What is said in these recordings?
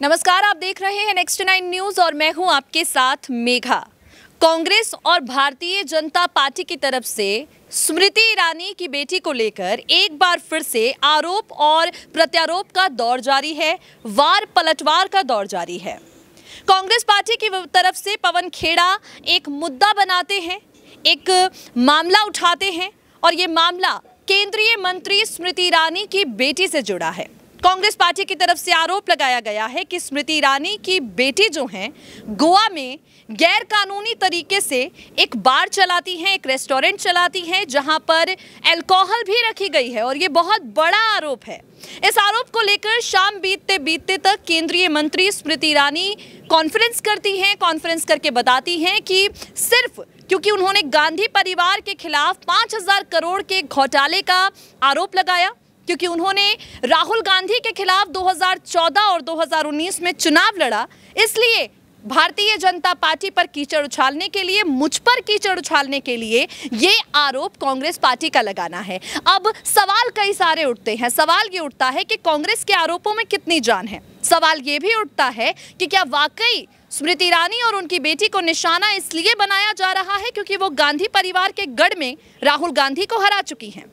नमस्कार, आप देख रहे हैं नेक्स्ट 9 न्यूज और मैं हूं आपके साथ मेघा। कांग्रेस और भारतीय जनता पार्टी की तरफ से स्मृति ईरानी की बेटी को लेकर एक बार फिर से आरोप और प्रत्यारोप का दौर जारी है, वार पलटवार का दौर जारी है। कांग्रेस पार्टी की तरफ से पवन खेड़ा एक मुद्दा बनाते हैं, एक मामला उठाते हैं और ये मामला केंद्रीय मंत्री स्मृति ईरानी की बेटी से जुड़ा है। कांग्रेस पार्टी की तरफ से आरोप लगाया गया है कि स्मृति ईरानी की बेटी जो हैं गोवा में गैर कानूनी तरीके से एक बार चलाती हैं, एक रेस्टोरेंट चलाती हैं जहां पर अल्कोहल भी रखी गई है और ये बहुत बड़ा आरोप है। इस आरोप को लेकर शाम बीतते बीतते तक केंद्रीय मंत्री स्मृति ईरानी कॉन्फ्रेंस करती हैं। कॉन्फ्रेंस करके बताती हैं कि सिर्फ क्योंकि उन्होंने गांधी परिवार के खिलाफ 5,000 करोड़ के घोटाले का आरोप लगाया, क्योंकि उन्होंने राहुल गांधी के खिलाफ 2014 और 2019 में चुनाव लड़ा, इसलिए भारतीय जनता पार्टी पर कीचड़ उछालने के लिए, मुझ पर कीचड़ उछालने के लिए ये आरोप कांग्रेस पार्टी का लगाना है। अब सवाल कई सारे उठते हैं। सवाल ये उठता है कि कांग्रेस के आरोपों में कितनी जान है। सवाल ये भी उठता है कि क्या वाकई स्मृति ईरानी और उनकी बेटी को निशाना इसलिए बनाया जा रहा है क्योंकि वो गांधी परिवार के गढ़ में राहुल गांधी को हरा चुकी हैं।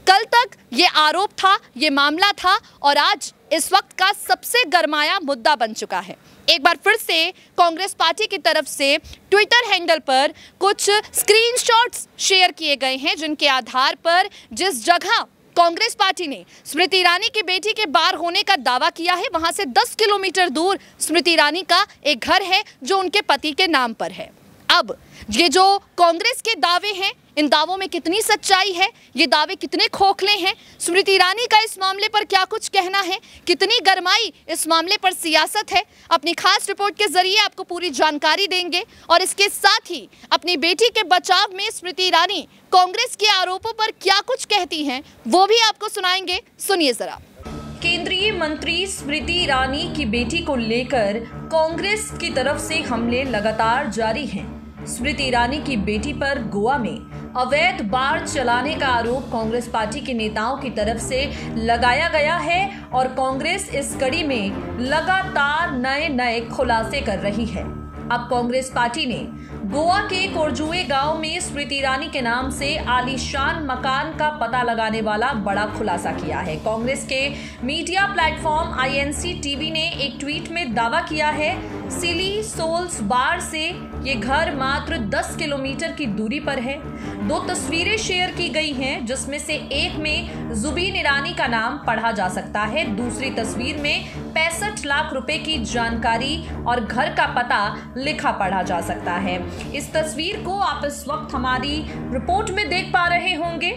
कल तक ये आरोप था, ये मामला था और आज इस वक्त का सबसे गरमाया मुद्दा बन चुका है। एक बार फिर से कांग्रेस पार्टी की तरफ से ट्विटर हैंडल पर कुछ स्क्रीनशॉट्स शेयर किए गए हैं, जिनके आधार पर जिस जगह कांग्रेस पार्टी ने स्मृति ईरानी की बेटी के बार होने का दावा किया है, वहां से 10 किलोमीटर दूर स्मृति ईरानी का एक घर है जो उनके पति के नाम पर है। अब ये जो कांग्रेस के दावे हैं, इन दावों में कितनी सच्चाई है, ये दावे कितने खोखले हैं, स्मृति ईरानी का इस मामले पर क्या कुछ कहना है, कितनी गरमाई इस मामले पर सियासत है, अपनी खास रिपोर्ट के जरिए आपको पूरी जानकारी देंगे और इसके साथ ही अपनी बेटी के बचाव में स्मृति ईरानी कांग्रेस के आरोपों पर क्या कुछ कहती हैं वो भी आपको सुनाएंगे। सुनिए जरा। केंद्रीय मंत्री स्मृति ईरानी की बेटी को लेकर कांग्रेस की तरफ से हमले लगातार जारी हैं। स्मृति ईरानी की बेटी पर गोवा में अवैध बार चलाने का आरोप कांग्रेस पार्टी के नेताओं की तरफ से लगाया गया है और कांग्रेस इस कड़ी में लगातार नए खुलासे कर रही है। अब कांग्रेस पार्टी ने गोवा के कोरजुए गांव में स्मृति ईरानी के नाम से आलीशान मकान का पता लगाने वाला बड़ा खुलासा किया है। कांग्रेस के मीडिया प्लेटफॉर्म INC TV ने एक ट्वीट में दावा किया है, सिली सोल्स बार से ये घर मात्र 10 किलोमीटर की दूरी पर है। 2 तस्वीरें शेयर की गई हैं, जिसमें से एक में जुबीन ईरानी का नाम पढ़ा जा सकता है, दूसरी तस्वीर में 65 लाख रुपए की जानकारी और घर का पता लिखा पढ़ा जा सकता है। इस तस्वीर को आप इस वक्त हमारी रिपोर्ट में देख पा रहे होंगे।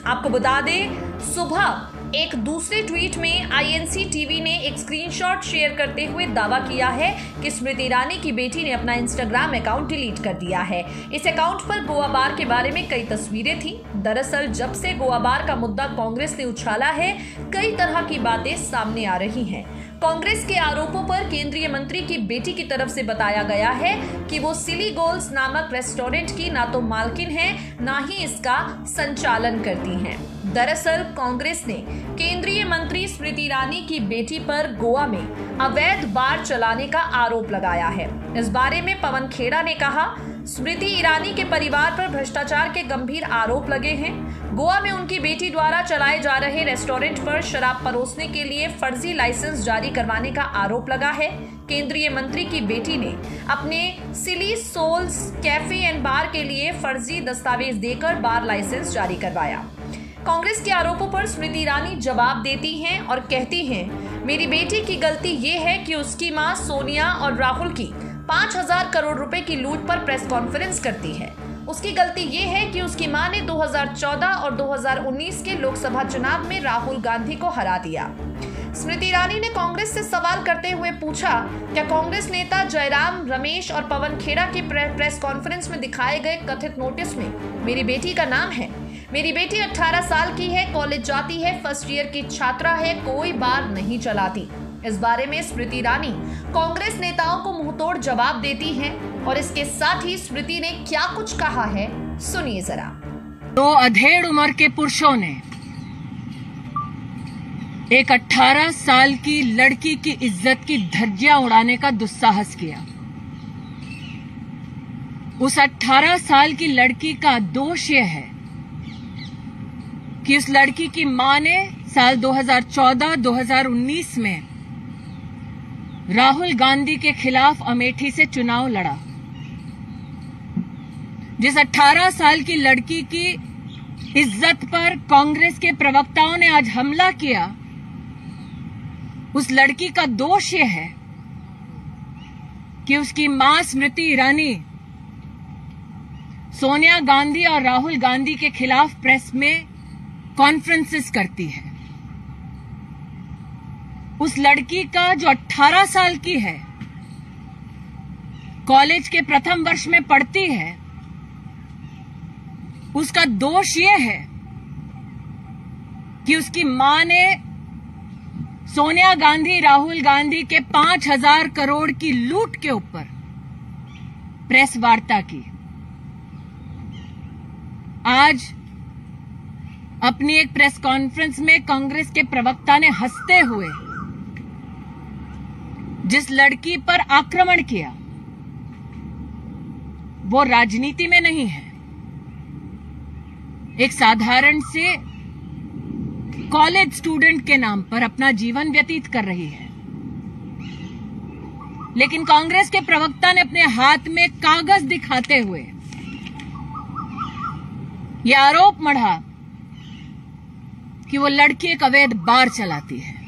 आपको बता दें, सुबह एक दूसरे ट्वीट में INC TV ने एक स्क्रीनशॉट शेयर करते हुए दावा किया है कि स्मृति ईरानी की बेटी ने अपना इंस्टाग्राम अकाउंट डिलीट कर दिया है। इस अकाउंट पर गोवा बार के बारे में कई तस्वीरें थी। दरअसल जब से गोवा बार का मुद्दा कांग्रेस ने उछाला है, कई तरह की बातें सामने आ रही हैं। कांग्रेस के आरोपों पर केंद्रीय मंत्री की बेटी की तरफ से बताया गया है कि वो सिली गोल्स नामक रेस्टोरेंट की ना तो मालकिन है, ना ही इसका संचालन करती हैं। दरअसल कांग्रेस ने केंद्रीय मंत्री स्मृति ईरानी की बेटी पर गोवा में अवैध बार चलाने का आरोप लगाया है। इस बारे में पवन खेड़ा ने कहा, स्मृति ईरानी के परिवार पर भ्रष्टाचार के गंभीर आरोप लगे हैं। गोवा में उनकी बेटी द्वारा चलाए जा रहे रेस्टोरेंट पर शराब परोसने के लिए फर्जी लाइसेंस जारी करवाने का आरोप लगा है। केंद्रीय मंत्री की बेटी ने अपने सिली सोल्स कैफे एंड बार के लिए फर्जी दस्तावेज देकर बार लाइसेंस जारी करवाया। कांग्रेस के आरोपों पर स्मृति ईरानी जवाब देती हैं और कहती हैं, मेरी बेटी की गलती ये है कि उसकी मां सोनिया और राहुल की 5,000 करोड़ रुपए की लूट पर प्रेस कॉन्फ्रेंस करती है। उसकी गलती ये है कि उसकी मां ने 2014 और 2019 के लोकसभा चुनाव में राहुल गांधी को हरा दिया। स्मृति ईरानी ने कांग्रेस से सवाल करते हुए पूछा, क्या कांग्रेस नेता जयराम रमेश और पवन खेड़ा की प्रेस कॉन्फ्रेंस में दिखाए गए कथित नोटिस में मेरी बेटी का नाम है? मेरी बेटी 18 साल की है, कॉलेज जाती है, फर्स्ट ईयर की छात्रा है, कोई बार नहीं चलाती। इस बारे में स्मृति ईरानी कांग्रेस नेताओं को मुंहतोड़ जवाब देती हैं और इसके साथ ही स्मृति ने क्या कुछ कहा है, सुनिए जरा। 2 अधेड़ उम्र के पुरुषों ने एक 18 साल की लड़की की इज्जत की धज्जियां उड़ाने का दुस्साहस किया। उस 18 साल की लड़की का दोष यह है कि उस लड़की की मां ने साल 2014-2019 में राहुल गांधी के खिलाफ अमेठी से चुनाव लड़ा। जिस 18 साल की लड़की की इज्जत पर कांग्रेस के प्रवक्ताओं ने आज हमला किया, उस लड़की का दोष यह है कि उसकी मां स्मृति ईरानी सोनिया गांधी और राहुल गांधी के खिलाफ प्रेस में कॉन्फ्रेंसेस करती है। उस लड़की का जो 18 साल की है, कॉलेज के प्रथम वर्ष में पढ़ती है, उसका दोष यह है कि उसकी मां ने सोनिया गांधी राहुल गांधी के 5,000 करोड़ की लूट के ऊपर प्रेस वार्ता की। आज अपनी एक प्रेस कॉन्फ्रेंस में कांग्रेस के प्रवक्ता ने हंसते हुए जिस लड़की पर आक्रमण किया, वो राजनीति में नहीं है, एक साधारण से कॉलेज स्टूडेंट के नाम पर अपना जीवन व्यतीत कर रही है। लेकिन कांग्रेस के प्रवक्ता ने अपने हाथ में कागज दिखाते हुए यह आरोप मढ़ा कि वो लड़की एक अवैध बार चलाती है।